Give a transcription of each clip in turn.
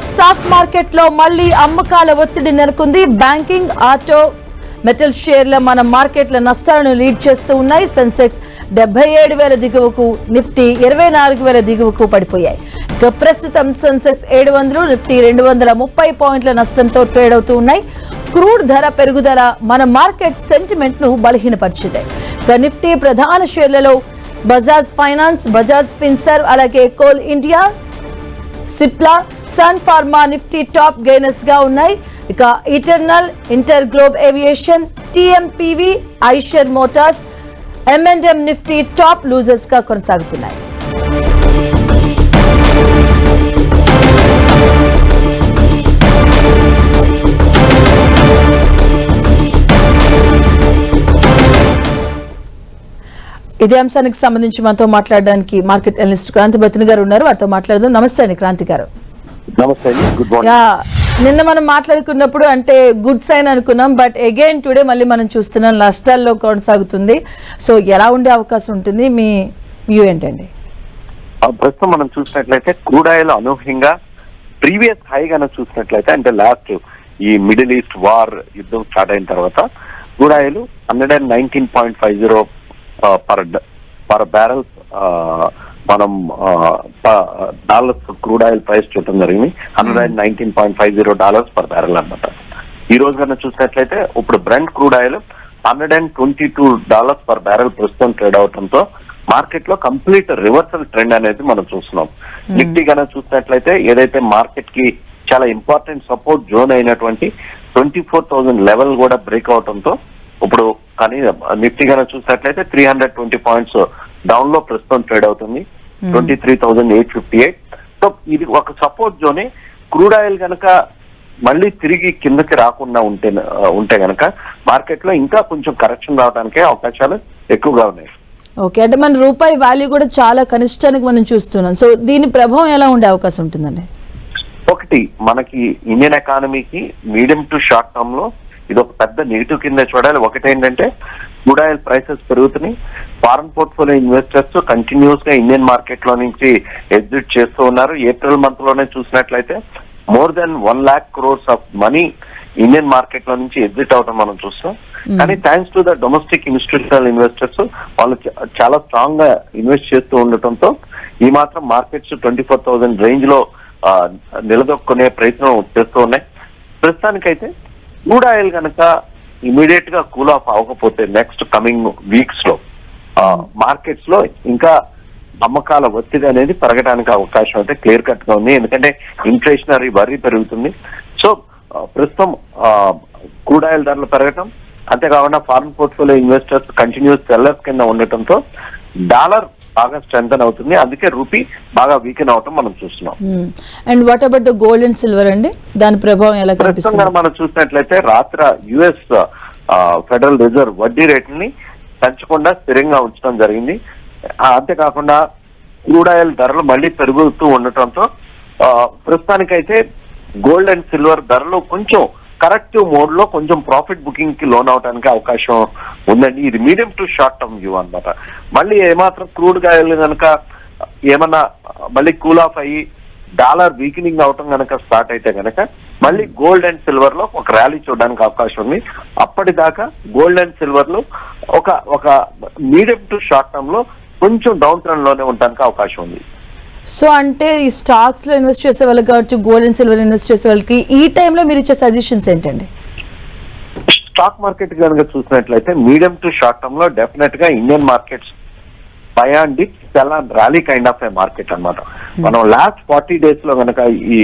Stock market లో మళ్లీ అమ్మకాల ఒత్తిడి నెలకొంది. బ్యాంకింగ్, ఆటో, మెటల్ షేర్ల మన మార్కెట్ల నష్టాలను లీడ్ చేస్తూ ఉన్నాయి. సెన్సెక్స్ 77,000 దిగువకు, నిఫ్టీ 24,000 దిగువకు పడిపోయాయి. ఇక ప్రస్తుతం సెన్సెక్స్ 700, నిఫ్టీ 230 పాయింట్ల నష్టంతో ట్రేడ్ అవుతూ ఉన్నాయి. క్రూడ్ ధర పెరుగుదల మన మార్కెట్ సెంటిమెంట్ ను బలహీనపరిచింది. ఇక నిఫ్టీ ప్రధాన షేర్లలో బజాజ్ ఫైనాన్స్, బజాజ్ ఫిన్సర్వ్, అలాగే కోల్ ఇండియా, సిప్లా, సన్ ఫార్మా నిఫ్టీ టాప్ గెయినర్స్ గా ఉన్నాయి. ఇక Eternal, InterGlobe Aviation, TMPV, Eicher Motors, M&M Nifty top losers గా కొనసాగుతున్నాయి. ఇదే అంశానికి సంబంధించి మనతో మాట్లాడడానికి మార్కెట్ అనలిస్ట్ క్రాంతి బతిని గారు ఉన్నారు. వారితో మాట్లాడదాం. నమస్తే అండి క్రాంతి గారు. నమస్తే, గుడ్ మార్నింగ్. నిన్న మనం మాట్లాడుకున్నప్పుడు అంటే గుడ్ సైన్ అనుకున్నాం, బట్ అగైన్ టుడే మళ్ళీ మనం చూస్తున్నాం నష్టాల్లో కొనసాగుతుంది. సో ఎలా ఉండే అవకాశం ఉంటుంది, మీ వ్యూ ఏంటండి? ప్రస్తుతం మనం చూసినట్లయితే క్రూడ్ ఆయిల్ అనూహ్యంగా ప్రీవియస్ హై గానే చూసినట్లయితే, అంటే లాస్ట్ ఈ మిడిల్ ఈస్ట్ వార్ యుద్ధం స్టార్ట్ అయిన తర్వాత క్రూడ్ ఆయిల్ 119.50 పర్ బ్యారల్ మనం డాలర్స్ క్రూడ్ ఆయిల్ ప్రైస్ చూడటం జరిగింది. $119.50 పర్ బ్యారల్ అన్నమాట. ఈ రోజు కన్నా చూసినట్లయితే ఇప్పుడు Brent crude oil $122 per barrel ప్రస్తుతం ట్రేడ్ అవడంతో మార్కెట్ లో కంప్లీట్ రివర్సల్ ట్రెండ్ అనేది మనం చూస్తున్నాం. నిఫ్టీ కన్నా చూసినట్లయితే ఏదైతే మార్కెట్ కి చాలా ఇంపార్టెంట్ సపోర్ట్ జోన్ అయినటువంటి 24,000 లెవెల్ కూడా బ్రేక్ అవడంతో ఇప్పుడు కానీ నిఫ్టీ కన్నా చూసినట్లయితే 320 పాయింట్స్ డౌన్ లో ప్రస్తుతం ట్రేడ్ అవుతుంది. 23,858. సో ఇది ఒక సపోర్ట్ జోనే. క్రూడ్ ఆయిల్ కనుక మళ్ళీ తిరిగి కిందకి రాకుండా ఉంటే గనక మార్కెట్ లో ఇంకా కొంచెం కరెక్షన్ రావడానికి అవకాశాలు ఎక్కువగా ఉన్నాయి. ఓకే, అంటే మన రూపాయి వాల్యూ కూడా చాలా కనిష్టానికి మనం చూస్తున్నాం. సో దీని ప్రభావం ఎలా ఉండే అవకాశం ఉంటుందండి? ఒకటి, మనకి ఇండియన్ ఎకానమీకి మీడియం టు షార్ట్ టర్మ్ లో ఇది ఒక పెద్ద నెగిటివ్ కింద చూడాలి. ఒకటి ఏంటంటే క్రూడ్ ఆయిల్ ప్రైసెస్ పెరుగుతున్నాయి. ఫారెన్ పోర్ట్ఫోలియో ఇన్వెస్టర్స్ కంటిన్యూస్ గా ఇండియన్ మార్కెట్ లో నుంచి ఎగ్జిట్ చేస్తూ ఉన్నారు. ఏప్రిల్ మంత్ లోనే చూసినట్లయితే more than 1 lakh crores of money Indian market లో నుంచి ఎగ్జిట్ అవడం మనం చూస్తాం. కానీ thanks to the domestic institutional investors వాళ్ళు చాలా స్ట్రాంగ్ గా ఇన్వెస్ట్ చేస్తూ ఉండటంతో ఈ మాత్రం మార్కెట్స్ 24,000 రేంజ్ లో నిలదొక్కునే ప్రయత్నం చేస్తూ ఉన్నాయి. ప్రస్తుతానికైతే క్రూడ్ ఆయిల్ కనుక ఇమీడియట్ గా కూల్ ఆఫ్ అవ్వకపోతే నెక్స్ట్ కమింగ్ వీక్స్ లో మార్కెట్స్ లో ఇంకా అమ్మకాల ఒత్తిడి అనేది పెరగడానికి అవకాశం అయితే క్లియర్ కట్ గా ఉంది. ఎందుకంటే ఇన్ఫ్లేషనరీ వరీ పెరుగుతుంది. సో ప్రస్తుతం క్రూడ్ ఆయిల్ ధరలు పెరగటం, అంతేకాకుండా foreign portfolio investors continuous sellers కింద ఉండటంతో డాలర్ బాగా స్ట్రెంథన్ అవుతుంది. అందుకే రూపీ బాగా వీకెన్ అవటం మనం చూస్తున్నాం. And what about the gold and silver అండి, దాని ప్రభావం ఎలా కనిపిస్తుంది? మనం చూసినట్లయితే రాత్రి యుఎస్ ఫెడరల్ రిజర్వ్ వడ్డీ రేట్ని పెంచకుండా స్థిరంగా ఉంచడం జరిగింది. అంతేకాకుండా క్రూడ్ ఆయిల్ ధరలు మళ్ళీ పెరుగుతూ ఉండటంతో ప్రస్తుతానికైతే గోల్డ్ అండ్ సిల్వర్ ధరలు కొంచెం కరెక్టివ్ మోడ్ లో కొంచెం ప్రాఫిట్ బుకింగ్ కి లోన్ అవడానికి అవకాశం ఉందండి. ఇది medium to short term view అన్నమాట. మళ్ళీ ఏమాత్రం క్రూడ్ ఆయిల్ కనుక ఏమన్నా మళ్ళీ కూల్ ఆఫ్ అయ్యి డాలర్ వీకెనింగ్ అవటం కనుక స్టార్ట్ అయితే కనుక మళ్ళీ గోల్డ్ అండ్ సిల్వర్ లో ఒక ర్యాలీ చూడడానికి అవకాశం ఉంది. అప్పటిదాకా గోల్డ్ అండ్ సిల్వర్ లో ఒక మీడియం టు షార్ట్ టర్మ్ లో కొంచెం డౌన్ ట్రెండ్ లోనే ఉండడానికి అవకాశం ఉంది. సో అంటే ఈ స్టాక్స్ లో ఇన్వెస్ట్ చేసే వాళ్ళకి కావచ్చు, గోల్డ్ అండ్ సిల్వర్ ఇన్వెస్ట్ చేసే వాళ్ళకి ఈ టైంలో మీరు ఇచ్చే సజెషన్స్ ఏంటండి? స్టాక్ మార్కెట్ కనుక చూసినట్లయితే మీడియం టు షార్ట్ టర్మ్ లో డెఫినెట్ గా Indian markets buy and dip చాలా rally kind of a market అన్నమాట. మనం లాస్ట్ 40 days లో కనుక ఈ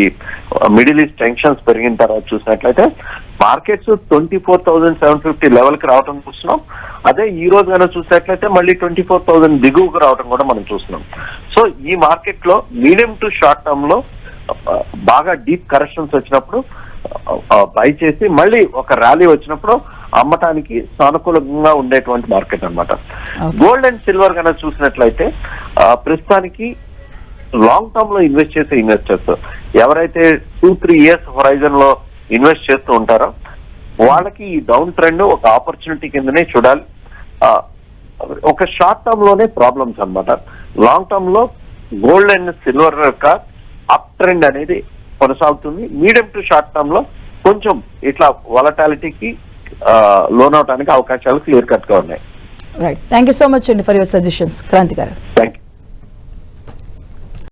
మిడిల్ ఈస్ట్ టెన్షన్స్ పెరిగిన తర్వాత చూసినట్లయితే మార్కెట్స్ 24,750 లెవెల్ కి రావడం చూస్తున్నాం. అదే ఈ రోజు కనుక చూసినట్లయితే మళ్ళీ 24,000 దిగువకు రావడం కూడా మనం చూస్తున్నాం. సో ఈ మార్కెట్ లో మీడియం టు షార్ట్ టర్మ్ లో బాగా డీప్ కరెక్షన్స్ వచ్చినప్పుడు బై చేసి మళ్ళీ ఒక ర్యాలీ వచ్చినప్పుడు అమ్మటానికి సానుకూలంగా ఉండేటువంటి మార్కెట్ అన్నమాట. గోల్డ్ అండ్ సిల్వర్ కనుక చూసినట్లయితే ప్రస్తుతానికి లాంగ్ టర్మ్ లో ఇన్వెస్ట్ చేసే ఇన్వెస్టర్స్ ఎవరైతే 2-3 years హొరైజన్ లో ఇన్వెస్ట్ చేస్తూ ఉంటారో వాళ్ళకి ఈ డౌన్ ట్రెండ్ ఒక ఆపర్చునిటీ కిందనే చూడాలి. ఒక షార్ట్ టర్మ్ లోనే ప్రాబ్లమ్స్ అన్నమాట. లాంగ్ టర్మ్ లో గోల్డ్ అండ్ సిల్వర్ యొక్క అప్ ట్రెండ్ అనేది కొనసాగుతుంది. మీడియం టు షార్ట్ టర్మ్ లో కొంచెం ఇట్లా వాలటాలిటీకి లోన్ అవడానికి అవకాశాలు క్లియర్ కట్ గా ఉన్నాయి. Right, thank you so much అండి ఫర్ యువర్ సజెషన్స్ క్రాంతి గారు. Thank you.